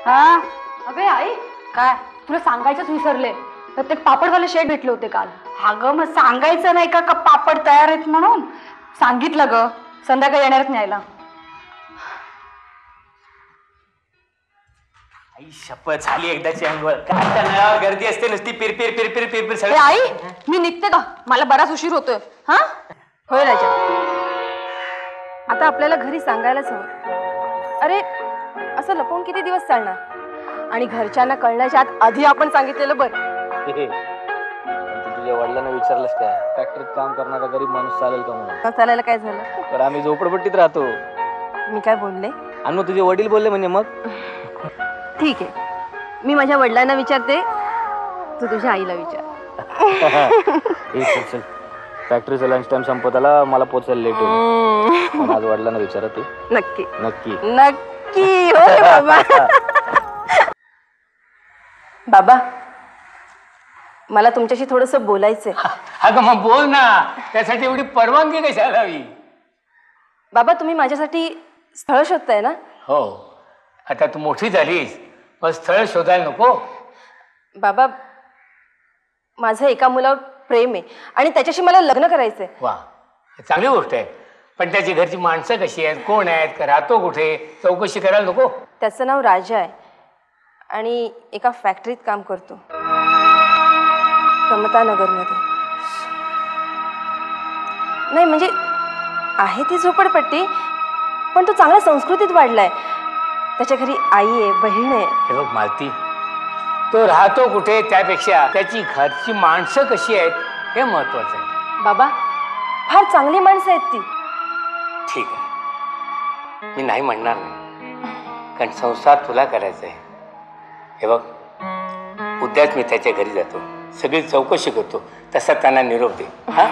हा अगं आई काय तुला सांगायचंच विसरले. ते पापडवाले शेड भेटले होते काल. अगं मग सांगायचं नाही का पापड तयार आहेत म्हणून. सांगितलं ग संध्याकाळी येणारच न्यायला. आई शपथ झाली एकदाची अंघोळ. काय त्या नळावर गर्दी असते नुसती पिरपिर पिरपिर पिरपिर सगळं. आई मी निघते का मला बराच उशीर होतोय. हा होय राजा. आता आपल्याला घरी सांगायलाच हवं. अरे असं लपवून किती दिवस चालणार. आणि घरच्यांना कळण्याच्या आत आधी आपण सांगितलेलं बरं. तुझ्या वडिलांना विचारलंस का फॅक्टरीत काम करणारा गरीब माणूस चालेल का म्हणून. चालायला काय झालं. तर आम्ही झोपडपट्टीत राहतो. मी काय बोलले. आणि मग तुझे वडील बोलले म्हणजे मग ठीक आहे मी माझ्या वडिलांना विचारते. तू तुझ्या आईला विचार. चल फॅक्टरीचा लंच टाइम संपत आला. मला पोचायला लेट होईल. माझ्या वडिलांना विचारा तू. नक्की नक्की नक्की. बाबा बाबा मला तुमच्याशी थोडंसं बोलायचंय. अगं मग बोल ना. त्यासाठी एवढी परवानगी कशाला हवी. बाबा तुम्ही माझ्यासाठी स्थळ शोधताय ना. हो आता तू मोठी झालीस मग स्थळ शोधायला नको. बाबा माझं एका मुलावर प्रेम आहे आणि त्याच्याशी मला लग्न करायचंय. वा चांगली गोष्ट आहे. पण त्याची घरची माणसं कशी आहेत कोण आहेत राहतो कुठे चौकशी करायला नको. त्याचं नाव राजा आहे आणि एका फॅक्टरीत काम करतो समतानगरमध्ये. नाही म्हणजे आहे ती झोपडपट्टी पण तो चांगल्या संस्कृतीत वाढलाय. त्याच्या घरी आई आहे बहीण आहे. हे बघ मालती तो राहतो कुठे त्यापेक्षा त्याची घरची माणसं कशी आहेत हे महत्वाचं आहे. बाबा फार चांगली माणसं आहेत ती. ठीक आहे मी नाही म्हणणार नाही कारण संसार तुला करायचा आहे. हे बघ उद्याच मी त्याच्या घरी जातो सगळी चौकशी करतो तसा त्यांना निरोप दे. हा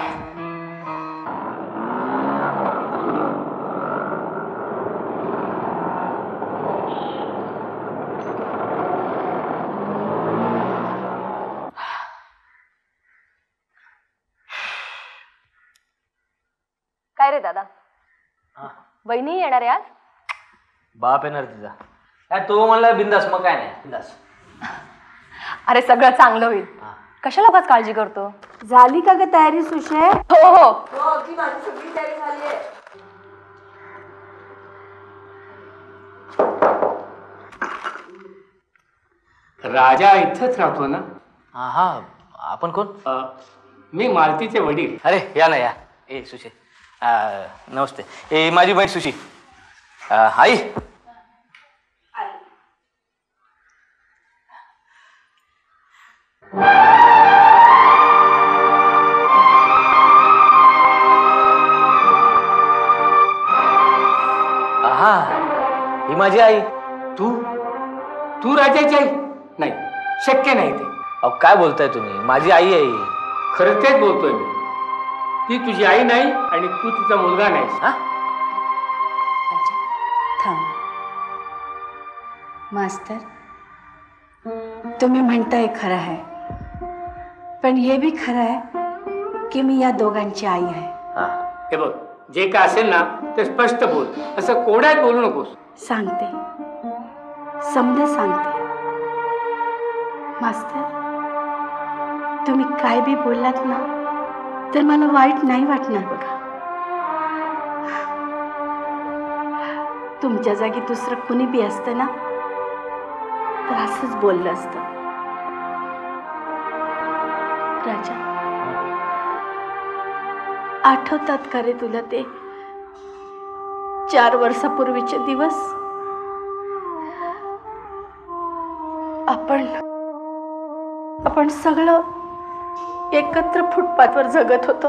काय रे दादा बहिणी येणार आहे आज. बाप येणार तिचा. काय तो म्हणला बिंदास मग काय नाही बिंदास. अरे सगळं चांगलं होईल. कशाला उगाच काळजी करतो. झाली का ग तयारी सुशे. हो हो सगळी तयारी झाली आहे. राजा इथंच राहतो ना. हा आपण कोण. मी मालतीचे वडील. अरे या ना या. ए सुशी नमस्ते. ए माझी बहीण सुशी. आई हा ही माझी आई. तू तू राजाची आई नाही शक्य नाही ते. अहो काय बोलताय तुम्ही. माझी आई आहे. खरं तेच बोलतोय मी. ती तुझी आई नाही आणि तू तिचा मुलगा नाही. हा थांब मास्तर तुम्ही म्हणताय खरं आहे पण हे बी खरं आहे की मी या दोघांची आई आहे. हे बघ जे काय असेल ना ते स्पष्ट बोल. असं कोड्यात बोलू नकोस. सांगते समजा सांगते. मास्तर तुम्ही काय बी बोललात ना तर मला वाईट नाही वाटणार बघा. तुमच्या जागी दुसरं कुणी बी असतं ना तर असंच बोललं असतं. राजा आठवतात का रे तुला ते 4 वर्षापूर्वीचे दिवस. आपण सगळं एकत्र फुटपाथवर जगत होतो.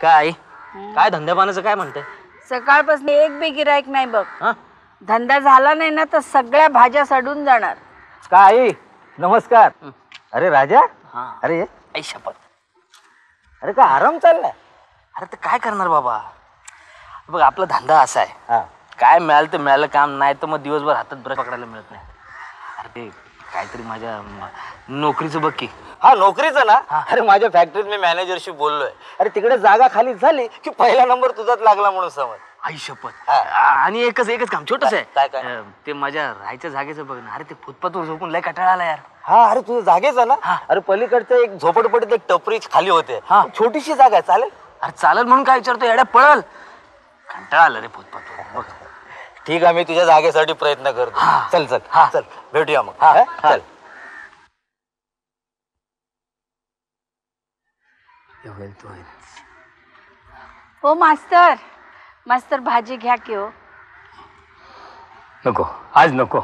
काय काय धंद्या पाण्याचं काय म्हणते. सकाळपासून एक बी गिराईक नाही बघ. हा धंदा झाला नाही ना तर सगळ्या भाज्या सडून जाणार. काय नमस्कार. अरे राजा. अरे आई शपथ. अरे का आराम चाललाय. अरे तर काय करणार बाबा. बघ आपला धंदा असा आहे हा काय मिळालं तर मिळालं काम नाही तर मग दिवसभर हातात ब्रश पकडायला मिळत नाही. अरे काहीतरी माझ्या नोकरीचं बघ की. हा नोकरीचं ना? अरे माझ्या फॅक्टरीत मी मॅनेजरशी बोललोय. अरे तिकडे जागा खाली झाली की पहिला नंबर तुझाच लागला म्हणून समज. आई शपथ. हा. आणि एकच काम छोटस आहे. काय? ते माझ्या राहायच्या जागेचं बघ ना. अरे ते फुटपाथवर झोपून लय कंटाळा आला यार. हा अरे तुझं जागेचं ना? हा. अरे पलीकडचं एक झोपडपट्टीत एक टपरी खाली होते. हा. छोटीशी जागा आहे, चालेल? अरे चालेल म्हणून काय विचारतो येड्या, पळल. कंटाळा आला रे फुटपाथवर बघ. ठीक आहे, मी तुझ्या जागेसाठी प्रयत्न करतो. हा. चल चल हा. चल भेटूया मग. हा. हा? चल. हो मास्तर, मास्तर भाजी घ्या की हो. नको, आज नको.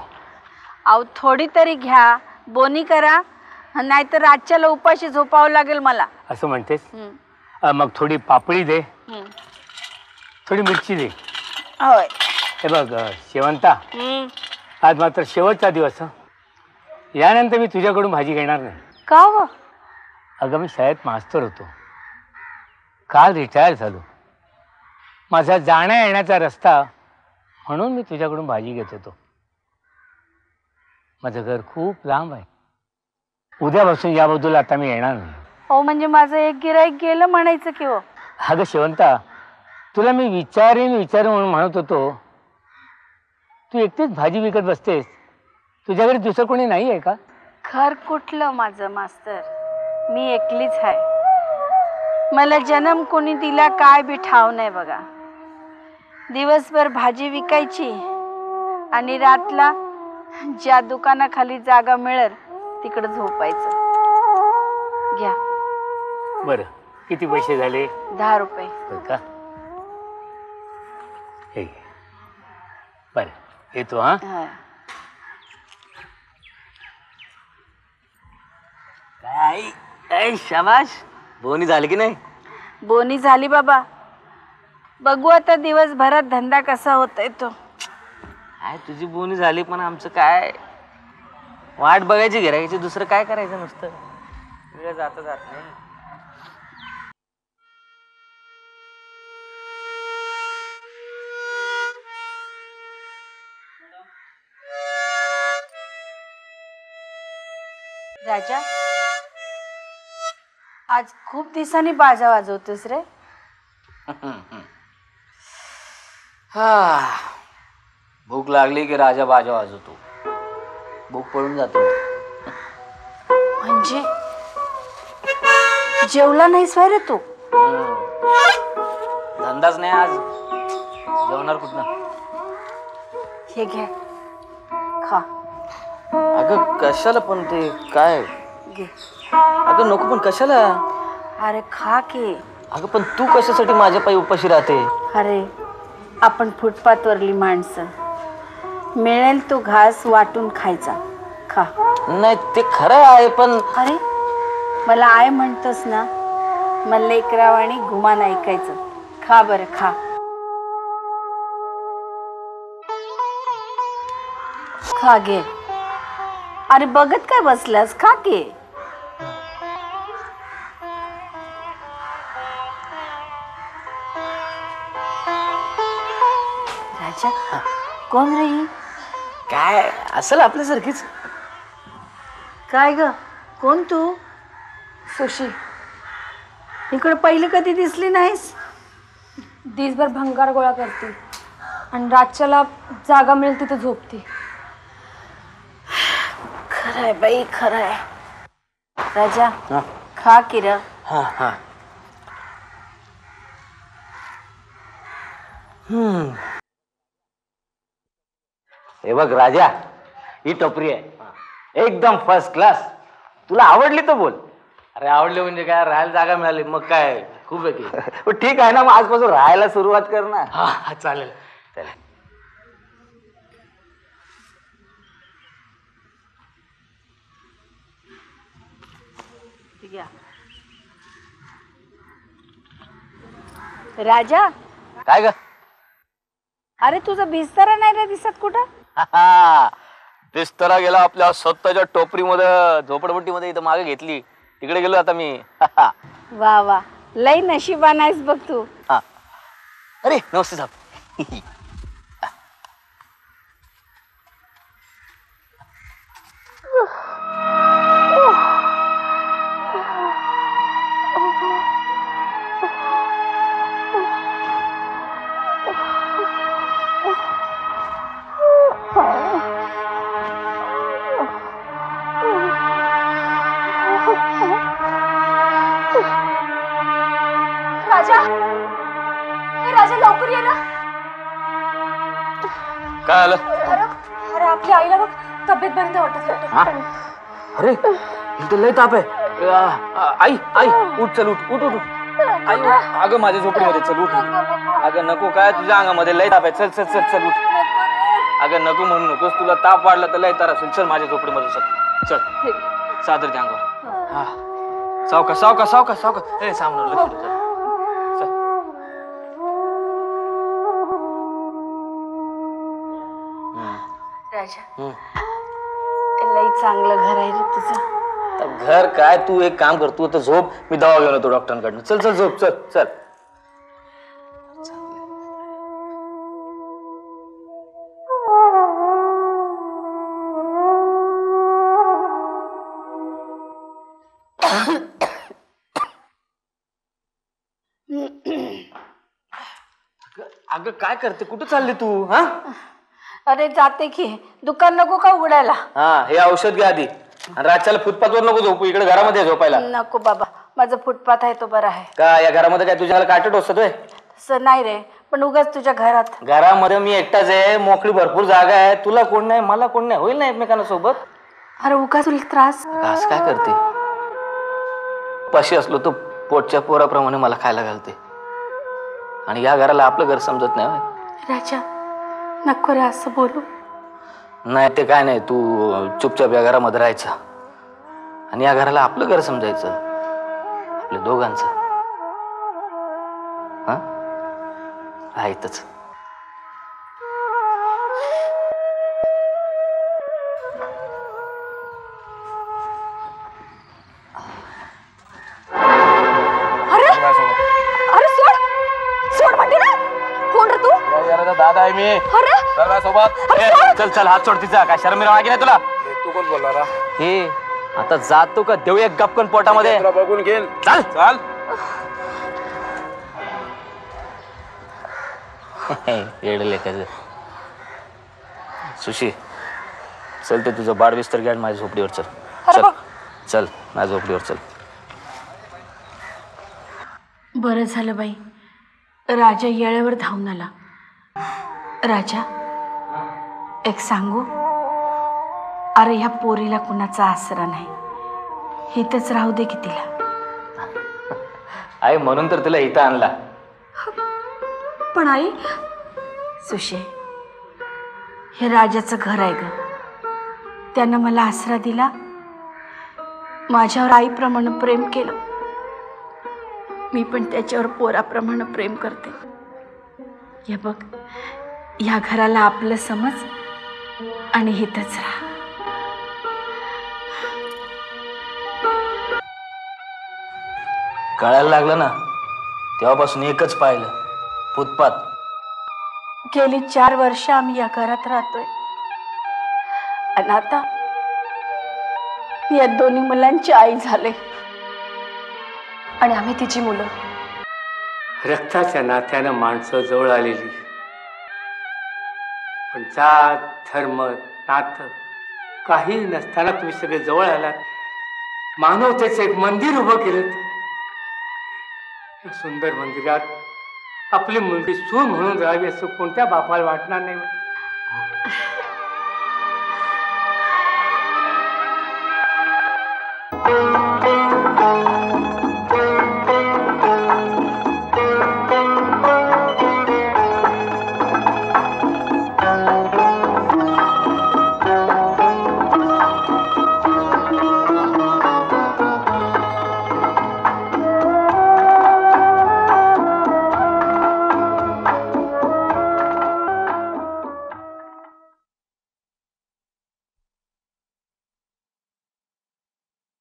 अहो थोडी तरी घ्या, बोनी करा, नाहीतर रातच्याला उपाशी झोपावं लागेल मला. असं म्हणतेस? हं, मग थोडी पापडी दे, हं. थोडी मिरची दे. होय. हे बघ शेवंता, हं. आज मात्र शेवटचा दिवस. यानंतर मी तुझ्याकडून भाजी घेणार नाही. का हो? अगं मी शाळेत मास्तर होतो, काल रिटायर झालो. माझा जाण्या येण्याचा रस्ता म्हणून मी तुझ्याकडून भाजी घेत होतो. माझं घर खूप लांब आहे. उद्यापासून याबद्दल आता मी येणार नाही. हो म्हणजे माझं एक गिराईक गेलं म्हणायचं की हो. अगं शेवंता, तुला मी विचारेन म्हणून म्हणत होतो. तू एकटीच भाजी विकत बसतेस, तुझ्याकडे दुसरं कोणी नाही आहे का? घर कुठलं माझं मास्तर, मी एकलीच आहे. मला जन्म कोणी दिला काय बी ठाव नाही बघा. दिवसभर भाजी विकायची आणि रातला ज्या दुकानाखाली जागा मिळेल तिकडे झोपायचं. घ्या. बरं, किती पैसे झाले? 10 रुपये. होय का? हे घे. बरं येतो. हा हा. काय शाबाश, बोनी झाली की नाही? बोनी झाली बाबा. बघू आता दिवसभरात धंदा कसा होतोय तो. काय तुझी बोनी झाली, पण आमचं काय वाट बघायची गिरायची, दुसरं काय करायचं नुसतं. वेळ जात नाही. राजा, आज खूप दिवसांनी बाजा वाजवतोस रे. हा, भूक लागली की राजा बाजा वाजवतो. भूक पळून जातो. म्हणजे जेवला नाहीस व्हय रे तू? धंदाच नाही आज, जेवणार कुठनं? हे घे, खा. अगं कशाला पण ते काय? घे. अगं नको पण कशाला? अरे खा की. अगं पण तू कशासाठी माझ्या पायी उपाशी राहते? अरे आपण फुटपाथवरली माणसं, मिळेल तो घास वाटून खायचा. खा. नाही ते खरं आहे, पण अरे मला आय म्हणतोस ना, मला लेकरावाणी गुमान ऐकायचं. खा बरं, खा. खा घे. अरे बघत काय बसलास, खा की. राजा, कोण रे ही? काय असेल आपल्यासारखीच. काय ग, कोण तू? सुशी. इकडे पहिले कधी दिसली नाहीस? दिसभर भंगार गोळा करते आणि रातच्याला जागा मिळेल तिथे झोपते. खरंय बाई, खरंय. राजा खा की र. हा हा. हे बघ राजा, ही टपरी आहे एकदम फर्स्ट क्लास. तुला आवडली तर बोल. अरे आवडले म्हणजे काय, राहायला जागा मिळाली मग काय खूप आहे की. ठीक आहे ना, मग आजपासून राहायला सुरुवात कर ना. हा चालेल. राजा, काय ग? अरे तुझा बिस्तारा नाही रे दिसत कुठं? बिस्तरा गेला आपल्या स्वतःच्या टोपरीमध्ये, झोपडपट्टीमध्ये इथं मागे घेतली, तिकडे गेलो आता मी. वा वा, लई नशिबान आहेस बघ तू. अरे नमस्ते साहेब. काय आलं? अरे आपल्या आईला बघ तब्येत बंद वाटत. हा? अरे इथं लय ताप आहे. आई आई उठ, चल उठ उठ उठ उठ. आई उठ. अगं माझ्या झोपडीमध्ये चल उठ. अगं नको, काय तुझ्या अंगामध्ये लय ताप आहे. चल चल चल चल उठ. अगं नको म्हणू नकोस, तुला ताप वाढला तर लय त्रास होईल. चल माझ्या झोपडीमध्ये चल चल. चादर द्या अंगावर. हा सावकाश सावकाश सावकाश सावकाश. ए सामने लक्ष ठेव. चल. राजा लई चांगलं घर आहे रे तुझं. तर घर काय, तू एक काम कर, तू आता झोप, मी दवा घेऊन येतो डॉक्टरांकडनं. चल चल झोप चल चल. अगं काय करते, कुठं चालली तू? हा अरे जाते की, दुकान नको का उघडायला? हा हे औषध घ्या आधी. आणि रातच्याला फुटपाथवर नको झोपू, इकडे घरामध्ये झोपायला. नको बाबा, माझं फुटपाथ आहे तो बरा आहे. का या घरामध्ये काय तुझ्याला काटे टोचतोय? तसं नाही रे, पण उगाच तुझ्या घरात. घरामध्ये मी एकटाच आहे, मोकळी भरपूर जागा आहे. तुला कोण नाही, मला कोण नाही, होईल ना एकमेकांना सोबत. अरे उगाच तुला त्रास. असं काय करते? पाशी असलो तर पोटच्या पोराप्रमाणे मला खायला घालते. आणि या घराला आपलं घर समजत नाही. राजा नको रे असं बोलू. नाही ते काय नाही, तू चुपचाप या घरामध्ये राहायचं आणि या घराला आपलं घर समजायचं, आपल्या दोघांचं. हा राहायचंच. अरे सोड सोड म्हणते ना. कोण रे तू? दादा आहे मी. अरे सोबत चल चल, हात सोड तिचा. काय शर्म वागे नाही तुला? तू कोण बोलला रा? हे आता जातो का देऊ एक गपकन पोटामध्ये? तुला बघून घेईल. चल चाल. येडले काय सुशी. चल ते तुझं बाळ बिस्तर घ्या, माझ्या झोपडीवर चल. चल चल माझ्या झोपडीवर चल. बरं झालं बाई, राजा येळेवर धावून आला. राजा एक सांगू, अरे ह्या पोरीला कुणाचा आसरा नाही, हिथंच राहू दे की तिला. आई म्हणून तर तिला इथं आणला. पण आई, सुशे हे राजाचं घर आहे ग. त्यानं मला आसरा दिला, माझ्यावर आईप्रमाणे प्रेम केलं. मी पण त्याच्यावर पोराप्रमाणे प्रेम करते. हे बघ, या घराला आपलं समज आणि हिथंच राहा. कळायला लागलं ना तेव्हापासून एकच पाहिलं, फुटपाथ. गेली 4 वर्ष आम्ही या घरात राहतोय आणि आता या दोन्ही मुलांची आई झाले. आणि आम्ही तिची मुलं. रक्ताच्या नात्यानं माणसं जवळ आलेली, पण जात धर्म नातं काही नसताना तुम्ही सगळे जवळ आलात. मानवतेचं एक मंदिर उभं केलं. या सुंदर मंदिरात आपली मुलगी सून म्हणून राहावी असं कोणत्या बापाला वाटणार नाही.